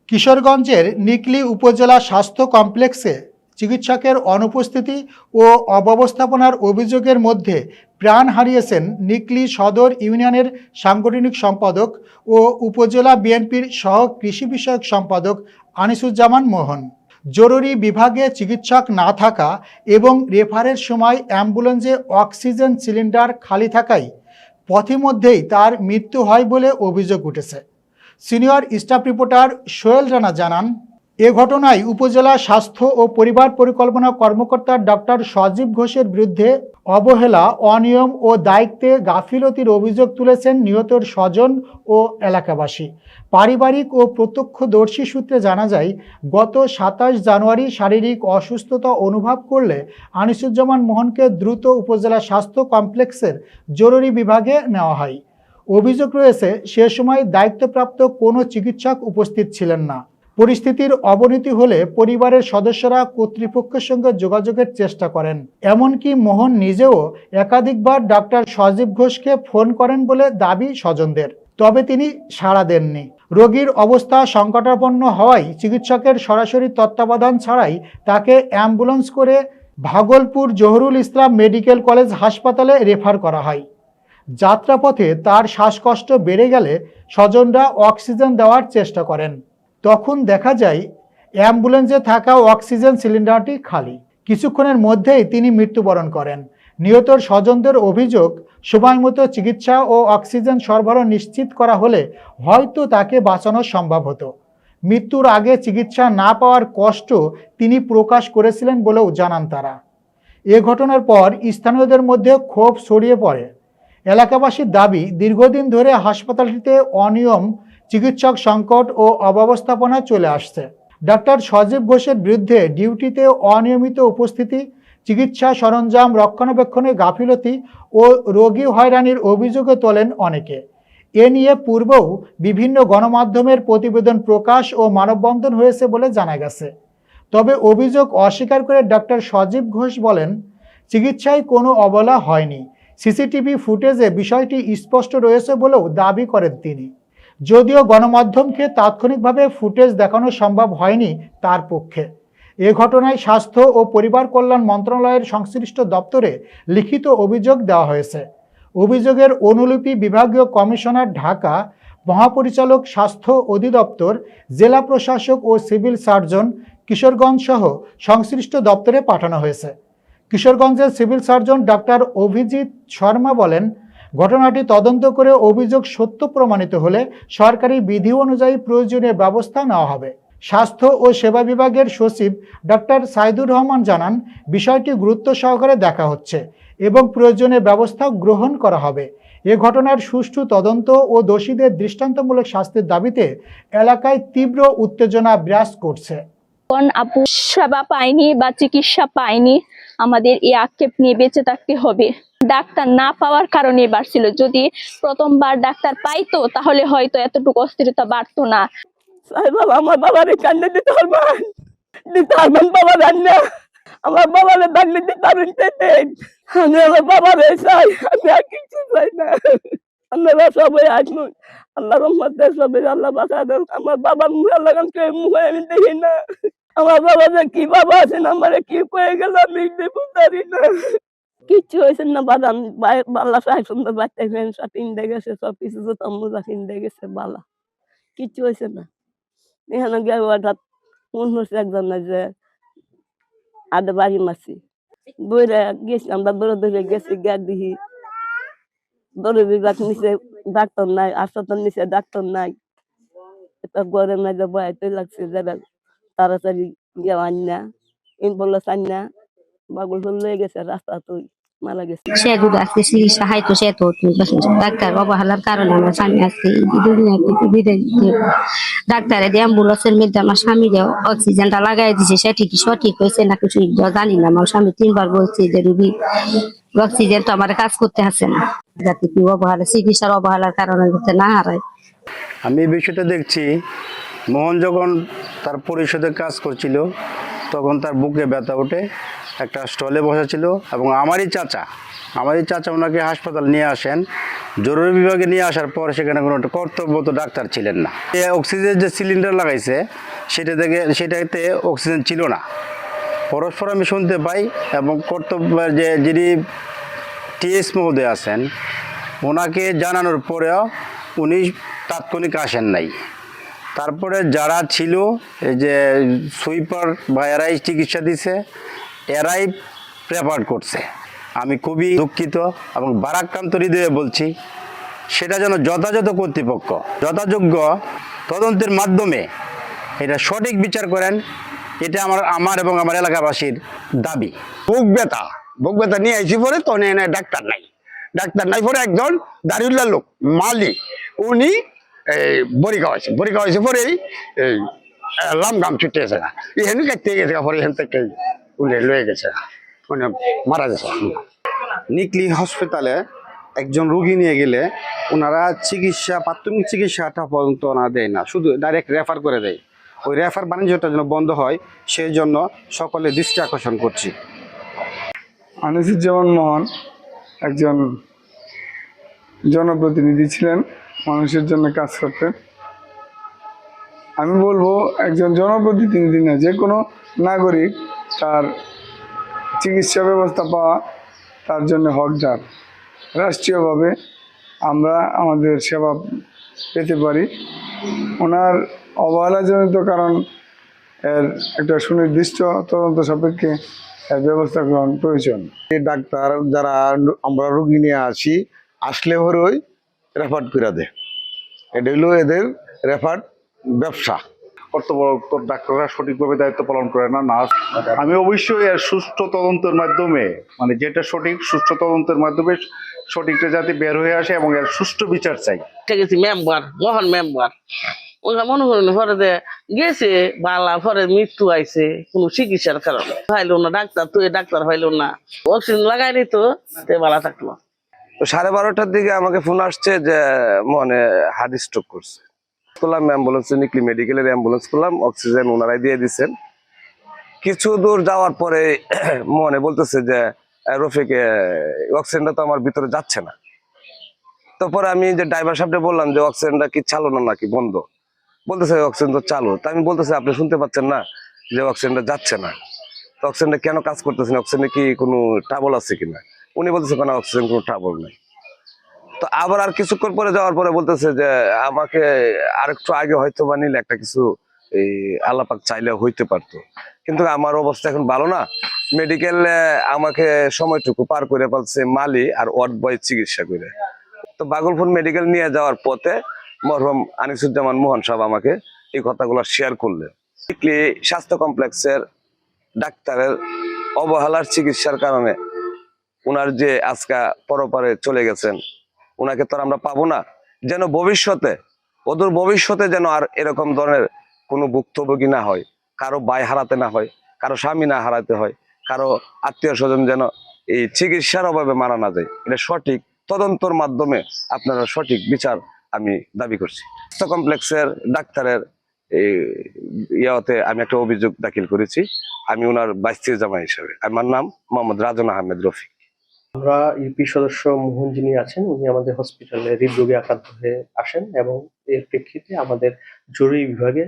কিশোরগঞ্জের নিকলী উপজেলা স্বাস্থ্য কমপ্লেক্সে চিকিৎসকের অনুপস্থিতি ও অব্যবস্থাপনার অভিযোগের মধ্যে প্রাণ হারিয়েছেন নিকলী সদর ইউনিয়নের সাংগঠনিক সম্পাদক ও উপজেলা বিএনপির সহ কৃষি বিষয়ক সম্পাদক আনিসুজ্জামান মোহন। জরুরি বিভাগে চিকিৎসক না থাকা এবং রেফারের সময় অ্যাম্বুলেন্সে অক্সিজেন সিলিন্ডার খালি থাকায় পথিমধ্যেই তার মৃত্যু হয় বলে অভিযোগ উঠেছে। Senior staff reporter Sohel Rana জানান, এ ঘটনায় উপজেলা স্বাস্থ্য ও পরিবার পরিকল্পনা কর্মকর্তা ডক্টর সজীব ঘোষের বিরুদ্ধে অবহেলা, অনিয়ম ও দায়িত্বে গাফিলতির অভিযোগ তুলেছেন নিহতের স্বজন ও এলাকাবাসী। পারিবারিক ও প্রত্যক্ষদর্শী সূত্রে জানা যায়, গত ২৭ জানুয়ারি শারীরিক অসুস্থতা অনুভব করলে আনিসুজ্জামান মোহনকে দ্রুত উপজেলা স্বাস্থ্য কমপ্লেক্সের জরুরি বিভাগে নেওয়া হয়। অভিযোগ রয়েছে, সে সময় দায়িত্বপ্রাপ্ত কোনো চিকিৎসক উপস্থিত ছিলেন না। পরিস্থিতির অবনতি হলে পরিবারের সদস্যরা কর্তৃপক্ষের সঙ্গে যোগাযোগের চেষ্টা করেন। এমনকি মোহন নিজেও একাধিকবার ডক্টর সজীব ঘোষকে ফোন করেন বলে দাবি স্বজনদের, তবে তিনি সাড়া দেননি। রোগীর অবস্থা সংকটাপন্ন হওয়ায় চিকিৎসকের সরাসরি তত্ত্বাবধান ছাড়াই তাকে অ্যাম্বুলেন্স করে ভাগলপুর জহুরুল ইসলাম মেডিকেল কলেজ হাসপাতালে রেফার করা হয়। যাত্রাপথে তার শ্বাসকষ্ট বেড়ে গেলে স্বজনরা অক্সিজেন দেওয়ার চেষ্টা করেন। তখন দেখা যায় অ্যাম্বুলেন্সে থাকা অক্সিজেন সিলিন্ডারটি খালি। কিছুক্ষণের মধ্যেই তিনি মৃত্যুবরণ করেন। নিহতর স্বজনদের অভিযোগ, সময়মতো চিকিৎসা ও অক্সিজেন সরবরাহ নিশ্চিত করা হলে হয়তো তাকে বাঁচানো সম্ভব হতো। মৃত্যুর আগে চিকিৎসা না পাওয়ার কষ্ট তিনি প্রকাশ করেছিলেন বলেও জানান তারা। এ ঘটনার পর স্থানীয়দের মধ্যে ক্ষোভ ছড়িয়ে পড়ে। এলাকাবাসীর দাবি, দীর্ঘদিন ধরে হাসপাতালটিতে অনিয়ম, চিকিৎসক সংকট ও অব্যবস্থাপনা চলে আসছে। ডক্টর সজীব ঘোষের বিরুদ্ধে ডিউটিতে অনিয়মিত উপস্থিতি, চিকিৎসা সরঞ্জাম রক্ষণাবেক্ষণে গাফিলতি ও রোগী হয়রানির অভিযোগে তোলেন অনেকে। এ নিয়ে পূর্বেও বিভিন্ন গণমাধ্যমের প্রতিবেদন প্রকাশ ও মানববন্ধন হয়েছে বলে জানা গেছে। তবে অভিযোগ অস্বীকার করে ডক্টর সজীব ঘোষ বলেন, চিকিৎসায় কোনো অবহেলা হয়নি। সিসিটিভি ফুটেজে বিষয়টি স্পষ্ট রয়েছে বলেও দাবি করেন তিনি। যদিও গণমাধ্যমকে তাৎক্ষণিকভাবে ফুটেজ দেখানো সম্ভব হয়নি তার পক্ষে। এ ঘটনায় স্বাস্থ্য ও পরিবার কল্যাণ মন্ত্রণালয়ের সংশ্লিষ্ট দপ্তরে লিখিত অভিযোগ দেওয়া হয়েছে। অভিযোগের অনুলিপি বিভাগীয় কমিশনার ঢাকা, মহাপরিচালক স্বাস্থ্য অধিদপ্তর, জেলা প্রশাসক ও সিভিল সার্জন কিশোরগঞ্জ সহ সংশ্লিষ্ট দপ্তরে পাঠানো হয়েছে। কিশোরগঞ্জের civil surgeon doctor Abhijit Sharma বলেন, ঘটনাটি তদন্ত করে অভিযোগ সত্য প্রমাণিত হলে সরকারি বিধি অনুযায়ী প্রয়োজনীয় ব্যবস্থা নেওয়া হবে। স্বাস্থ্য ও সেবা বিভাগের সচিব ডক্টর সাইদুর রহমান জানান, বিষয়টি গুরুত্ব সহকারে দেখা হচ্ছে এবং প্রয়োজনীয় ব্যবস্থা গ্রহণ করা হবে। এ ঘটনার সুষ্ঠু তদন্ত ও দোষীদের দৃষ্টান্তমূলক শাস্তির দাবিতে এলাকায় তীব্র উত্তেজনা বিরাজ করছে। আপু সেবা পাইনি বা চিকিৎসা পাইনি, আমাদের এই আক্ষেপ নিয়ে বেঁচে থাকতে হবে। ডাক্তার না পাওয়ার কারণে বাড়ছিল, যদি প্রথমবার ডাক্তার পাইতো তাহলে হয়তো এতটুকু অস্থিরতা বাড়তো না। আমার বাবার কান্দে দিতে পারবেন, বাবা রান্না আমার বাবার দান্ডে দিতে পারবেন। আমি আমার বাবার চাই, আমি আর কিছু চাই না। আপনারা সবাই আসুন, আল্লাহ রহমতে সবাই আল্লাহ বাঁচা দেন। আমার বাবার মুখে লাগান মুখে আমি দেখি না। আমার বাবা যে কি বাবা আছেন, আমার কি হয়ে গেল আমি বুঝতে না। কিচ্ছু হয়েছে না বাবা, আমি বাল্লা সাহেব সুন্দর বাচ্চা সব কিনতে গেছে, সব কিছু মোজা কিনতে গেছে, বালা কিচ্ছু হয়েছে না। এখানে গিয়ে হঠাৎ মনে হচ্ছে একজন যে আদে বাড়ি মারছি, দৌড়ে গেছি আমরা, দৌড়ে গেছি, গিয়ে দেখি দৌড়ে বিভাগ নিচে ডাক্তার নাই, হাসপাতাল নিচে ডাক্তার নাই। এটা গরম না যে বয়াতে লাগছে, যারা তাড়াতাড়ি গিয়ে আন না, ইন বললো চান না, বাগুল লয়ে গেছে রাস্তা, তুই মারা গেছে। সে আজকে চিকিৎসা হাইতো সে তো ডাক্তার অবহেলার কারণে আমার স্বামী আজকে ডাক্তারে দিয়ে অ্যাম্বুলেন্সের মধ্যে আমার স্বামী অক্সিজেনটা লাগাই দিছে, সেটি কি সঠিক হয়েছে না কিছু জানি না। আমার স্বামী 3 বার বলছে যে রুগী অক্সিজেন তো আমার কাজ করতে আসে না, যাতে কি অবহেলা, চিকিৎসার অবহেলার কারণে যাতে না হারায়। আমি এই বিষয়টা দেখছি, মোহন যখন তার পরিষদে কাজ করছিল তখন তার বুকে ব্যথা ওঠে, একটা স্টলে বসা ছিল এবং আমারই চাচা আমাদের চাচা ওনাকে হাসপাতাল নিয়ে আসেন, জরুরি বিভাগে নিয়ে আসার পর সেখানে কোনো একটা কর্তব্যরত ডাক্তার ছিলেন না। অক্সিজেন যে সিলিন্ডার লাগাইছে সেটাতে অক্সিজেন ছিল না। পরস্পর আমি শুনতে পাই এবং কর্তব্যের যিনি টিএস মহোদয় আছেন ওনাকে জানানোর পরেও উনি তাৎক্ষণিক আসেন নাই। তারপরে যারা ছিল এই যে সুইপার বা এরাই চিকিৎসা দিছে, এরাই প্রেফার করছে। আমি খুবই দুঃখিত এবং বারাক্রান্ত হৃদয়ে বলছি, সেটা যেন যথাযথ কর্তৃপক্ষ যথাযোগ্য তদন্তের মাধ্যমে এটা সঠিক বিচার করেন। এটা আমার এবং আমার এলাকাবাসীর দাবি। বুক ব্যথা নিয়ে আইসি পরে তো ডাক্তার নাই পরে একজন দাঁড়িউল্লাহ লোক মালি উনি বড়ি খাওয়াইছে পরেই লাম গাম ছুটে গেছে না, এখানে কাটতে গেছে পরে এখান থেকে উনি লয়ে গেছে, উনি মারা গেছে। নিকলি হসপিটালে একজন রোগী নিয়ে গেলে ওনারা প্রাথমিক চিকিৎসাটা পর্যন্ত ওনারা দেয় না, শুধু ডাইরেক্ট রেফার করে দেয়। ওই রেফার বাণিজ্যটা যেন বন্ধ হয় সেই জন্য সকলে দৃষ্টি আকর্ষণ করছি। আনিসুজ্জামান মোহন একজন জনপ্রতিনিধি ছিলেন, মানুষের জন্য কাজ করতেন। আমি বলবো একজন জনপ্রতিনিধি না, যে কোনো নাগরিক তার চিকিৎসা ব্যবস্থা পাওয়া তার জন্য হকদার। রাষ্ট্রীয়ভাবে আমরা আমাদের সেবা পেতে পারি। ওনার অবহেলাজনিত কারণ এর একটা সুনির্দিষ্ট তদন্ত সাপেক্ষে ব্যবস্থা গ্রহণ প্রয়োজন। এই ডাক্তার যারা আমরা রোগী নিয়ে আসলে পরেই রেফার করে দেয়, এটা হলো এদের রেফার ব্যবসা। কর্তব্যরত ডাক্তাররা সঠিকভাবে দায়িত্ব পালন করে না, নার্স। আমি অবশ্যই এর সুষ্ঠু তদন্তের মাধ্যমে, মানে যেটা সঠিক সুষ্ঠু তদন্তের মাধ্যমে সঠিকটা যাতে বের হয়ে আসে এবং এর সুষ্ঠু বিচার চাই। গেছি মেম্বার মোহন মেম্বার, ওরা মনে করেন পরে যে গেছে বালা পরে মৃত্যু আইছে কোনো চিকিৎসার কারণে, পাইলো না ডাক্তার, তো ডাক্তার পাইলো না, অক্সিজেন লাগাই নিত বালা থাকলো। তো 12:30টার দিকে আমাকে ফোন আসছে যে মনে হার্ট স্ট্রোক করছে। করলাম অ্যাম্বুলেন্সে, নিকলি মেডিকেলের অ্যাম্বুলেন্স করলাম, অক্সিজেন ওনারাই দিয়ে দিচ্ছেন। কিছু দূর যাওয়ার পরে মনে বলতেছে যে রফিকে অক্সিজেনটা তো আমার ভিতরে যাচ্ছে না। তারপরে আমি যে ড্রাইভার সাহেবকে বললাম যে অক্সিজেনটা কি চালু না নাকি বন্ধ, বলতেছে অক্সিজেন তো চালু। তা আমি বলতেছি আপনি শুনতে পাচ্ছেন না যে অক্সিজেনটা যাচ্ছে না, তো অক্সিজেনটা কেন কাজ করতেছে না, অক্সিজেনে কি কোনো ট্রাবল আছে কিনা? উনি বলতেছে কোনো অক্সিজেন কোনো ট্রাবল নাই। তো আবার আর কিছুক্ষণ পরে যাওয়ার পরে বলতেছে যে আমাকে আরেকটু আগে হয়তো বা নিলে একটা কিছু এই আল্লাপাক চাইলে হইতে পারতো, কিন্তু আমার অবস্থা এখন ভালো না। মেডিকেলে আমাকে সময়টুকু পার করে ফেলছে মালি আর ওয়ার্ড বয় চিকিৎসা করে। তো বাগলপুর মেডিকেল নিয়ে যাওয়ার পথে মরহুম আনিসুজ্জামান মোহন সাহেব আমাকে এই কথাগুলো শেয়ার করলেন। স্বাস্থ্য কমপ্লেক্সের ডাক্তারের অবহেলার চিকিৎসার কারণে উনার যে আজকে পরপারে চলে গেছেন, উনাকে তো আমরা পাবো না। যেন অদূর ভবিষ্যতে যেন আর এরকম ধরনের কোনো ভুক্তভোগী না হয়, কারো ভাই হারাতে না হয়, কারো স্বামী না হারাতে হয়, কারো আত্মীয় স্বজন যেন এই চিকিৎসার অভাবে মারা না যায়। এটা সঠিক তদন্তর মাধ্যমে আপনারা সঠিক বিচার আমি দাবি করছি। স্বাস্থ্য কমপ্লেক্সের ডাক্তারের ইয়াতে আমি একটা অভিযোগ দাখিল করেছি। আমি ওনার বাইস্তির জামাই হিসাবে। আমার নাম মোহাম্মদ রাজন আহমেদ রফিক। আমরা ইউপি সদস্য মোহন যিনি আছেন, উনি আমাদের হসপিটালে হৃদরোগে আক্রান্ত হয়ে আসেন এবং এর প্রেক্ষিতে আমাদের জরুরি বিভাগে,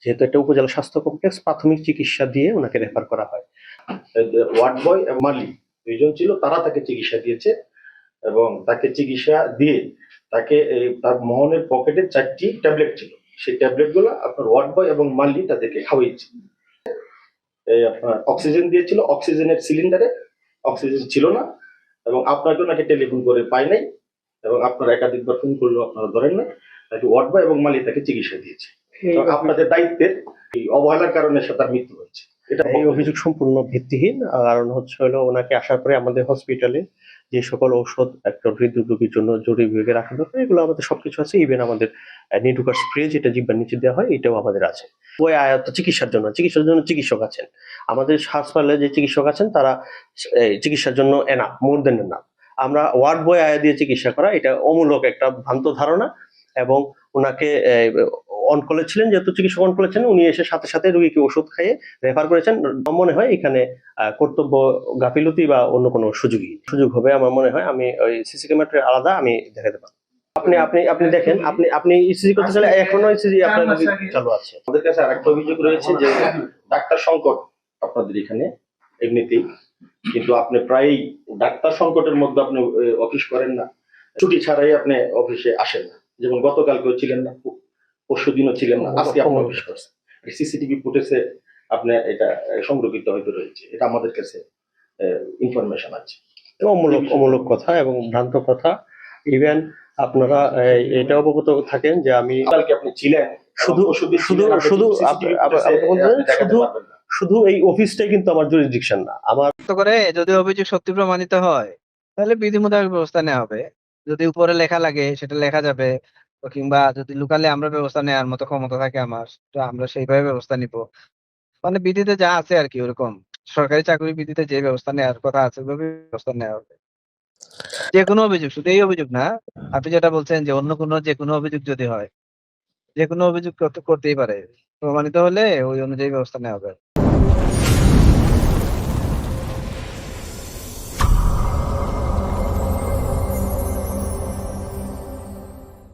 যেহেতু একটা উপজেলা স্বাস্থ্য কমপ্লেক্স, প্রাথমিক চিকিৎসা দিয়ে ওনাকে রেফার করা হয়। ওয়ার্ড বয় এবং মালি দুইজন ছিল, তারা তাকে চিকিৎসা দিয়েছে এবং তাকে চিকিৎসা দিয়ে তাকে তার মোহনের পকেটে 4টি ট্যাবলেট ছিল, সেই ট্যাবলেট গুলো আপনার ওয়ার্ড বয় এবং মালি তাদেরকে খাওয়াইছে। আপনার অক্সিজেন দিয়েছিল, অক্সিজেনের সিলিন্ডারে অক্সিজেন ছিল না এবং আপনাকে ওনাকে টেলিফোন করে পাই নাই এবং আপনারা একাধিকবার ফোন করলেও আপনারা ধরেন না, তাকে ওয়ার্ড বয় এবং মালি তাকে চিকিৎসা দিয়েছে। আপনাদের দায়িত্বের এই অবহেলার কারণে সে তার মৃত্যু হয়েছে। এই অভিযোগ সম্পূর্ণ ভিত্তিহীন। কারণ হলো ওনাকে আসার পরে আমাদের হসপিটালে যে সকল ঔষধ একটা হৃদরোগ রোগীর জন্য জরুরি বিভাগে রাখা দরকার, এগুলো আমাদের সবকিছু আছে। ইভেন আমাদের নিডুকার স্প্রে যেটা জিহ্বার নিচে দেওয়া হয়, এটাও আমাদের আছে। ওই আয়াত চিকিৎসার জন্য চিকিৎসক আছেন আমাদের হাসপাতালে, যে চিকিৎসক আছেন তারা চিকিৎসার জন্য এনাফ, মোর দেন এনাফ। আমরা ওয়ার্ড বয় আয়া দিয়ে চিকিৎসা করা, এটা অমূলক একটা ভ্রান্ত ধারণা এবং ওনাকে অনকলে ছিলেন, যেহেতু চিকিৎসক অনকলে ছিলেন, উনি এসে সাথে সাথে রোগীকে ওষুধ খাইয়ে রেফার করেছেন। মনে হয় এখানে কর্তব্য গাফিলতি বা অন্য কোনো সুযোগ হবে আমার মনে হয়। আমি ওই সিসি ক্যামেরা আলাদা আমি দেখাতে পারবো। আপনি আপনি আপনি দেখেন, আপনি ইসিজি করতে চাইলে এখনো ইসিজি আপনার চালু আছে। আমাদের কাছে আরেকটা অভিযোগ রয়েছে যে ডাক্তার সংকট আপনাদের এখানে এমনিতেই, কিন্তু আপনি প্রায়ই ডাক্তার সংকটের মধ্যে আপনি অফিস করেন না, ছুটি ছাড়াই আপনি অফিসে আসেন না। যেমন গতকালকেও ছিলেন না, পরশু দিনও ছিলেন না, আজকে আপনি অফিস করছেন। সিসিটিভি ফুটেজে আপনার এটা সংরক্ষিত হয়তো রয়েছে, এটা আমাদের কাছে ইনফরমেশন আছে। অমূলক কথা এবং ভ্রান্ত কথা। ইভেন আপনারা এটা অবগত থাকেন যে আমি কালকে আপনি ছিলেন, শুধু এই অফিসটাই কিন্তু আমার জুরিসডিকশন না। আমার করে যদি অভিযোগ সত্যি প্রমাণিত হয় তাহলে বিধি মোতাবেক ব্যবস্থা নেওয়া হবে। যদি উপরে লেখা লাগে সেটা লেখা যাবে, কিংবা যদি লোকালে আমরা ব্যবস্থা নেওয়ার মতো ক্ষমতা থাকে আমার, তো আমরা সেইভাবে ব্যবস্থা নিব। মানে বিধিতে যা আছে আর কি, ওরকম সরকারি চাকরি বিধিতে যে ব্যবস্থা নেওয়ার কথা আছে ওইভাবে ব্যবস্থা নেওয়া হবে। যে কোনো অভিযোগ, শুধু এই অভিযোগ না, আপনি যেটা বলছেন যে অন্য কোনো যে কোনো অভিযোগ যদি হয়, যে কোনো অভিযোগ করতেই পারে, প্রমাণিত হলে ওই অনুযায়ী ব্যবস্থা নেওয়া হবে।